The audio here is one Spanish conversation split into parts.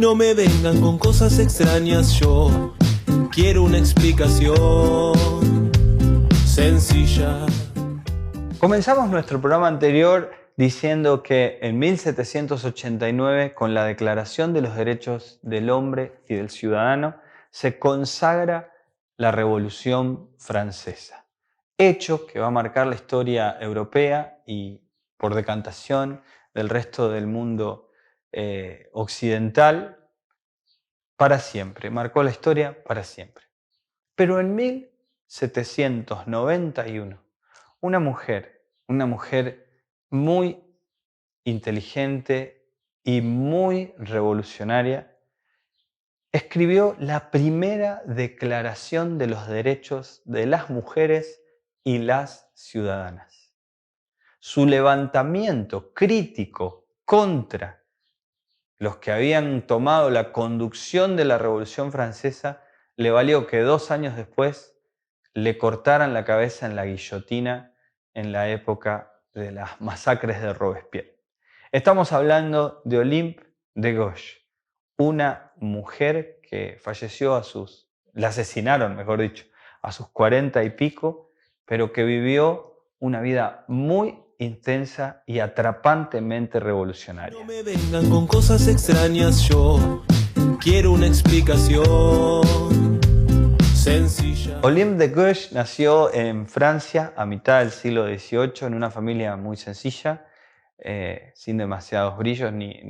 no me vengan con cosas extrañas, yo quiero una explicación sencilla. Comenzamos nuestro programa anterior diciendo que en 1789, con la Declaración de los Derechos del Hombre y del Ciudadano, se consagra la Revolución Francesa. Hecho que va a marcar la historia europea y, por decantación, del resto del mundo occidental para siempre. Marcó la historia para siempre. Pero en 1791, una mujer muy inteligente y muy revolucionaria, escribió la primera declaración de los derechos de las mujeres y las ciudadanas. Su levantamiento crítico contra los que habían tomado la conducción de la Revolución Francesa le valió que 2 años después le cortaran la cabeza en la guillotina en la época de las masacres de Robespierre. Estamos hablando de Olympe de Gouges, una mujer que falleció la asesinaron, mejor dicho, a sus 40 y pico, pero que vivió una vida muy intensa y atrapantemente revolucionaria. No me vengan con cosas extrañas, yo quiero una explicación sencilla. Olympe de Gouges nació en Francia a mitad del siglo XVIII en una familia muy sencilla, sin demasiados brillos ni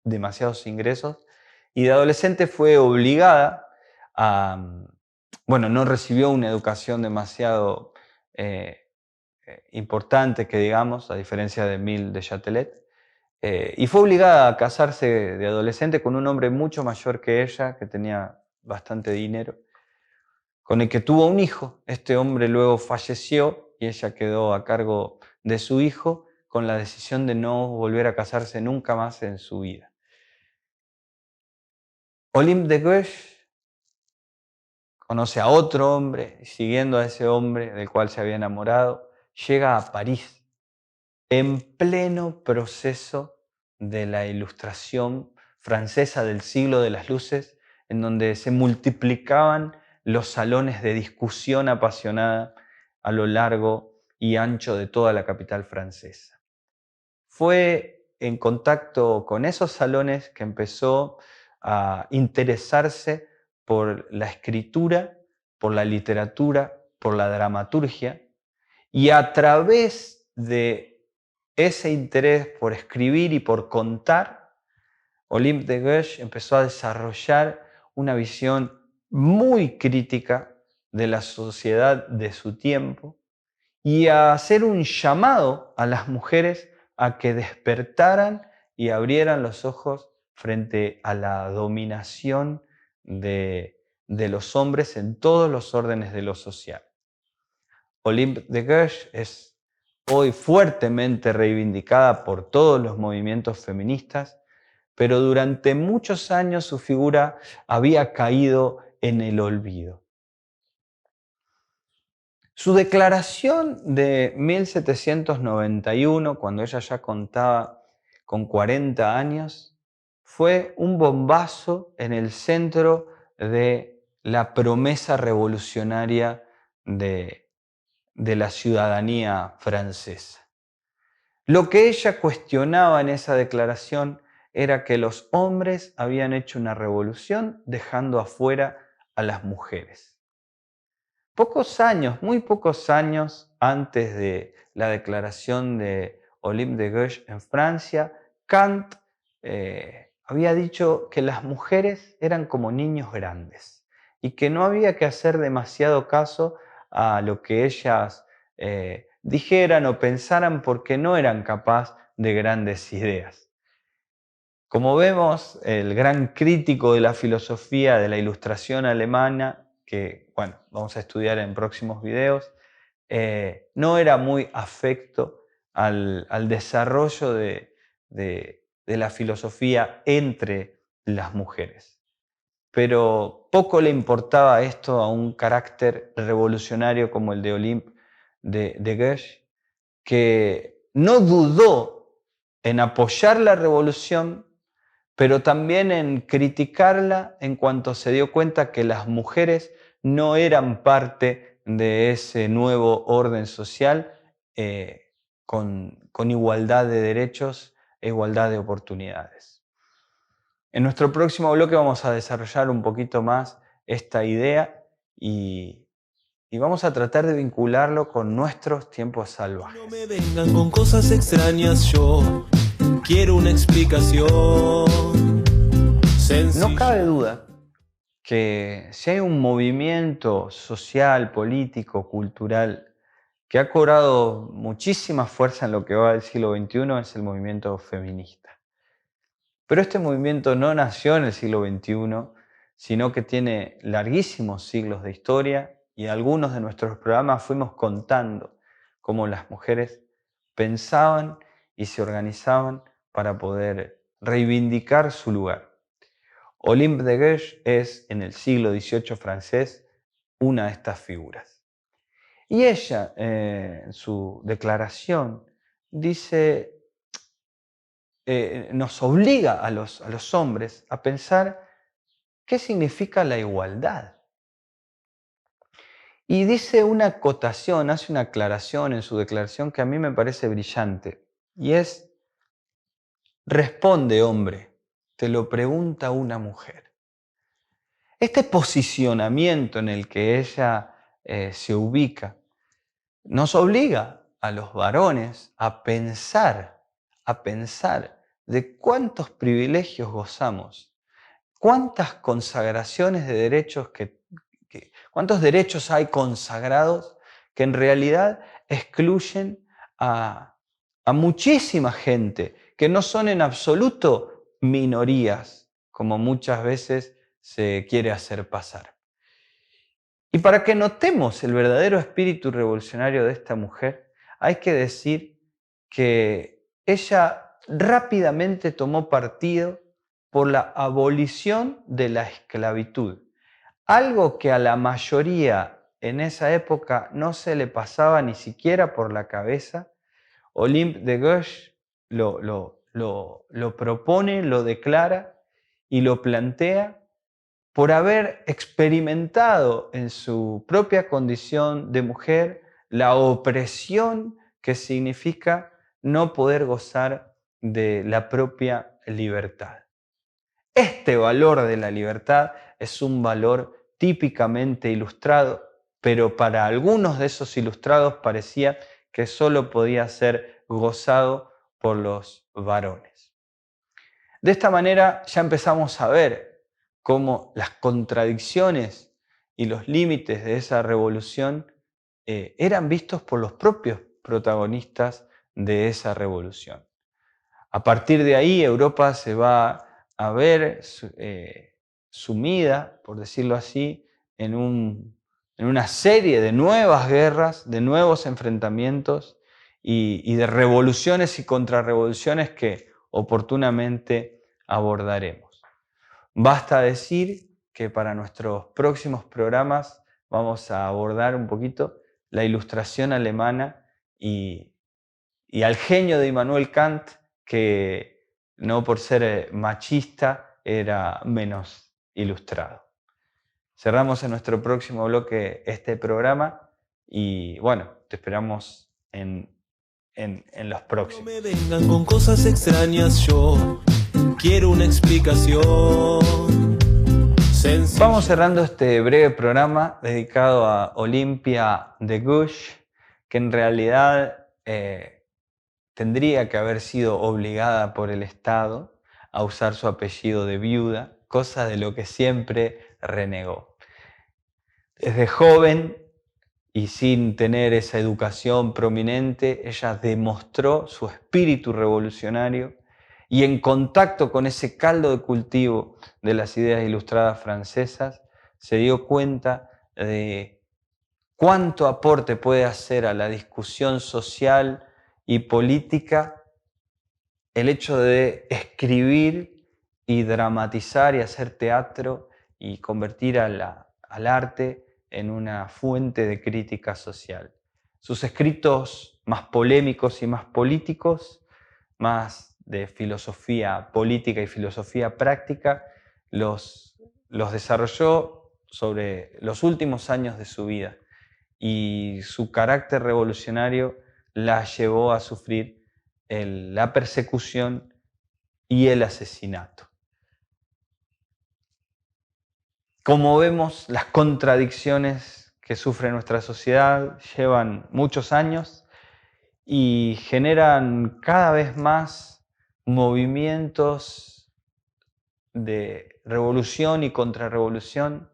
demasiados ingresos, y de adolescente fue obligada no recibió una educación demasiado importante, que digamos, a diferencia de Émile de Châtelet, y fue obligada a casarse de adolescente con un hombre mucho mayor que ella, que tenía bastante dinero, con el que tuvo un hijo. Este hombre luego falleció y ella quedó a cargo de su hijo con la decisión de no volver a casarse nunca más en su vida. Olympe de Gouges conoce a otro hombre y, siguiendo a ese hombre del cual se había enamorado, llega a París en pleno proceso de la Ilustración francesa del siglo de las luces, en donde se multiplicaban los salones de discusión apasionada a lo largo y ancho de toda la capital francesa. Fue en contacto con esos salones que empezó a interesarse por la escritura, por la literatura, por la dramaturgia, y a través de ese interés por escribir y por contar, Olympe de Gouges empezó a desarrollar una visión muy crítica de la sociedad de su tiempo y a hacer un llamado a las mujeres a que despertaran y abrieran los ojos frente a la dominación de los hombres en todos los órdenes de lo social. Olympe de Gouges es hoy fuertemente reivindicada por todos los movimientos feministas, pero durante muchos años su figura había caído en el olvido. Su declaración de 1791, cuando ella ya contaba con 40 años, fue un bombazo en el centro de la promesa revolucionaria de la ciudadanía francesa. Lo que ella cuestionaba en esa declaración era que los hombres habían hecho una revolución dejando afuera a las mujeres. Muy pocos años antes de la declaración de Olympe de Gouges en Francia, Kant había dicho que las mujeres eran como niños grandes y que no había que hacer demasiado caso a lo que ellas dijeran o pensaran, porque no eran capaces de grandes ideas. Como vemos, el gran crítico de la filosofía de la Ilustración alemana, que vamos a estudiar en próximos videos, no era muy afecto al desarrollo de la filosofía entre las mujeres. Pero poco le importaba esto a un carácter revolucionario como el de Olympe de Gouges, que no dudó en apoyar la revolución, pero también en criticarla en cuanto se dio cuenta que las mujeres no eran parte de ese nuevo orden social con igualdad de derechos e igualdad de oportunidades. En nuestro próximo bloque vamos a desarrollar un poquito más esta idea y vamos a tratar de vincularlo con nuestros tiempos salvajes. No me vengan con cosas extrañas, yo quiero una explicación sencilla. No cabe duda que si hay un movimiento social, político, cultural que ha cobrado muchísima fuerza en lo que va del siglo XXI es el movimiento feminista. Pero este movimiento no nació en el siglo XXI, sino que tiene larguísimos siglos de historia y algunos de nuestros programas fuimos contando cómo las mujeres pensaban y se organizaban para poder reivindicar su lugar. Olympe de Gouges es, en el siglo XVIII francés, una de estas figuras. Y ella, en su declaración, dice, nos obliga a los hombres a pensar qué significa la igualdad. Y dice una acotación, hace una aclaración en su declaración que a mí me parece brillante. Y es, responde, hombre, te lo pregunta una mujer. Este posicionamiento en el que ella se ubica nos obliga a los varones a pensar de cuántos privilegios gozamos, cuántas consagraciones de derechos, cuántos derechos hay consagrados que en realidad excluyen a muchísima gente, que no son en absoluto minorías, como muchas veces se quiere hacer pasar. Y para que notemos el verdadero espíritu revolucionario de esta mujer, hay que decir que ella rápidamente tomó partido por la abolición de la esclavitud, algo que a la mayoría en esa época no se le pasaba ni siquiera por la cabeza. Olympe de Gouges lo propone, lo declara y lo plantea por haber experimentado en su propia condición de mujer la opresión que significa no poder gozar de la propia libertad. Este valor de la libertad es un valor típicamente ilustrado, pero para algunos de esos ilustrados parecía que solo podía ser gozado por los varones. De esta manera ya empezamos a ver cómo las contradicciones y los límites de esa revolución eran vistos por los propios protagonistas de esa revolución. A partir de ahí, Europa se va a ver sumida, por decirlo así, en una serie de nuevas guerras, de nuevos enfrentamientos y de revoluciones y contrarrevoluciones que oportunamente abordaremos. Basta decir que para nuestros próximos programas vamos a abordar un poquito la ilustración alemana y al genio de Immanuel Kant, que no por ser machista era menos ilustrado. Cerramos en nuestro próximo bloque este programa y bueno, te esperamos en los próximos. No me vengan con cosas extrañas, yo quiero una explicación sencilla. Vamos cerrando este breve programa dedicado a Olympia de Gouges, que en realidad tendría que haber sido obligada por el Estado a usar su apellido de viuda, cosa de lo que siempre renegó. Desde joven y sin tener esa educación prominente, ella demostró su espíritu revolucionario y en contacto con ese caldo de cultivo de las ideas ilustradas francesas, se dio cuenta de cuánto aporte puede hacer a la discusión social y política el hecho de escribir y dramatizar y hacer teatro y convertir al arte en una fuente de crítica social. Sus escritos más polémicos y más políticos, más de filosofía política y filosofía práctica, los desarrolló sobre los últimos años de su vida, y su carácter revolucionario la llevó a sufrir la persecución y el asesinato. Como vemos, las contradicciones que sufre nuestra sociedad llevan muchos años y generan cada vez más movimientos de revolución y contrarrevolución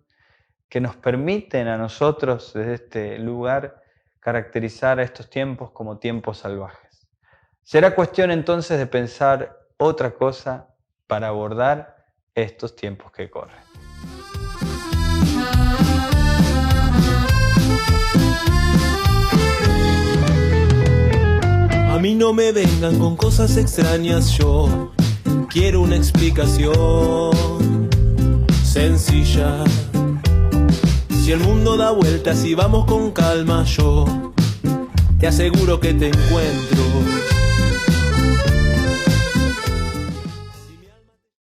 que nos permiten a nosotros desde este lugar caracterizar a estos tiempos como tiempos salvajes. Será cuestión entonces de pensar otra cosa para abordar estos tiempos que corren. A mí no me vengan con cosas extrañas, yo quiero una explicación sencilla. Si el mundo da vueltas y vamos con calma, yo te aseguro que te encuentro.